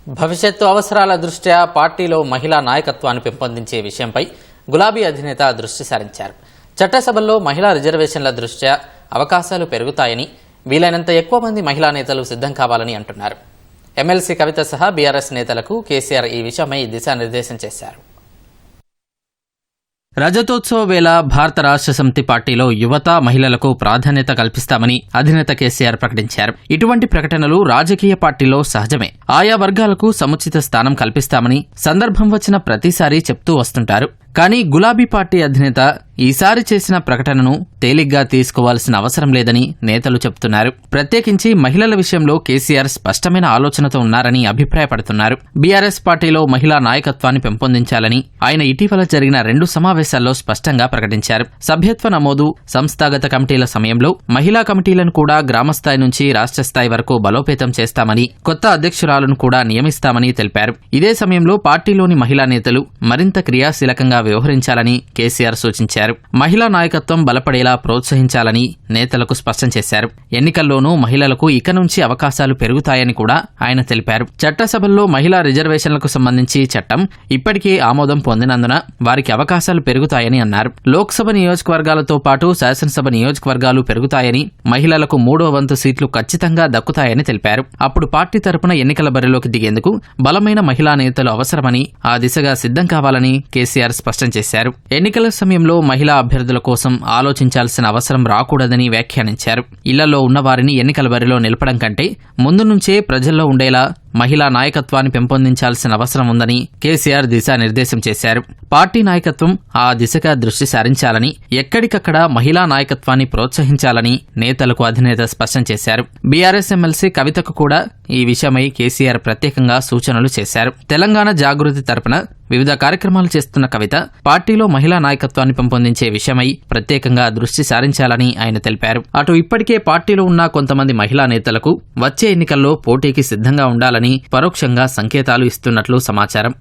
భవిష్యత్తు అవసరాల దృష్ట్యా పార్టీలో మహిళా నాయకత్వాన్ని పెంపొందించే విషయంపై గులాబీ అధినేత దృష్టి సారించారు. చట్టసభల్లో మహిళా రిజర్వేషన్ల దృష్ట్యా అవకాశాలు పెరుగుతాయని, వీలైనంత ఎక్కువ మంది మహిళా నేతలు సిద్ధం కావాలని అంటున్నారు. ఎమ్మెల్సీ కవిత సహా బీఆర్ఎస్ నేతలకు కేసీఆర్ ఈ విషయమై దిశానిర్దేశం చేశారు. రజతోత్సవ వేళ భారత రాష్ట్ర సమితి పార్టీలో యువత, మహిళలకు ప్రాధాన్యత కల్పిస్తామని అధినేత కేసీఆర్ ప్రకటించారు. ఇటువంటి ప్రకటనలు రాజకీయ పార్టీలో సహజమే. ఆయా వర్గాలకు సముచిత స్థానం కల్పిస్తామని సందర్భం వచ్చిన ప్రతిసారి చెప్తూ వస్తుంటారు. కానీ గులాబీ పార్టీ అధినేత ఈసారి చేసిన ప్రకటనను తేలిగ్గా తీసుకోవాల్సిన అవసరం లేదని నేతలు చెబుతున్నారు. ప్రత్యేకించి మహిళల విషయంలో కేసీఆర్ స్పష్టమైన ఆలోచనతో ఉన్నారని అభిప్రాయపడుతున్నారు. బీఆర్ఎస్ పార్టీలో మహిళా నాయకత్వాన్ని పెంపొందించాలని ఆయన ఇటీవల జరిగిన 2 సమావేశాల్లో స్పష్టంగా ప్రకటించారు. సభ్యత్వ నమోదు, సంస్థాగత కమిటీల సమయంలో మహిళా కమిటీలను కూడా గ్రామస్థాయి నుంచి రాష్ట్ర స్థాయి వరకు బలోపేతం చేస్తామని, కొత్త అధ్యక్షురాలను కూడా నియమిస్తామని తెలిపారు. ఇదే సమయంలో పార్టీలోని మహిళా నేతలు మరింత క్రియాశీలకంగా వ్యవహరించాలని కేసీఆర్ సూచించారు. మహిళా నాయకత్వం బలపడేలా ప్రోత్సహించాలని నేతలకు స్పష్టం చేశారు. ఎన్నికల్లోనూ మహిళలకు ఇక నుంచి అవకాశాలు పెరుగుతాయని కూడా ఆయన తెలిపారు. చట్టసభల్లో మహిళా రిజర్వేషన్లకు సంబంధించి చట్టం ఇప్పటికే ఆమోదం పొందినందున వారికి అవకాశాలు పెరుగుతాయని అన్నారు. లోక్సభ నియోజకవర్గాలతో పాటు శాసనసభ నియోజకవర్గాలు పెరుగుతాయని, మహిళలకు 3వ వంతు సీట్లు ఖచ్చితంగా దక్కుతాయని తెలిపారు. అప్పుడు పార్టీ తరపున ఎన్నికల బరిలోకి దిగేందుకు బలమైన మహిళా నేతలు అవసరమని, ఆ దిశగా సిద్ధం కావాలని కేసీఆర్ స్పష్టం చేశారు. ఎన్నికల సమయంలో మహిళా అభ్యర్థుల కోసం ఆలోచించాల్సిన అవసరం రాకూడదని వ్యాఖ్యానించారు. ఇళ్లలో ఉన్నవారిని ఎన్నికల బరిలో నిలపడం కంటే ముందు నుంచే ప్రజల్లో ఉండేలా మహిళా నాయకత్వాన్ని పెంపొందించాల్సిన అవసరం ఉందని కేసీఆర్ దిశానిర్దేశం చేశారు. పార్టీ నాయకత్వం ఆ దిశగా దృష్టి సారించాలని, ఎక్కడికక్కడ మహిళా నాయకత్వాన్ని ప్రోత్సహించాలని నేతలకు అధినేత స్పష్టం చేశారు. బీఆర్ఎస్ ఎమ్మెల్సీ కవితకు కూడా ఈ విషయమై కేసీఆర్ ప్రత్యేకంగా సూచనలు చేశారు. తెలంగాణ జాగృతి తరపున వివిధ కార్యక్రమాలు చేస్తున్న కవిత పార్టీలో మహిళా నాయకత్వాన్ని పెంపొందించే విషయమై ప్రత్యేకంగా దృష్టి సారించాలని ఆయన తెలిపారు. అటు ఇప్పటికే పార్టీలో ఉన్న కొంతమంది మహిళా నేతలకు వచ్చే ఎన్నికల్లో పోటీకి సిద్ధంగా ఉండాలని పరోక్షంగా సంకేతాలు ఇస్తున్నట్లు సమాచారం.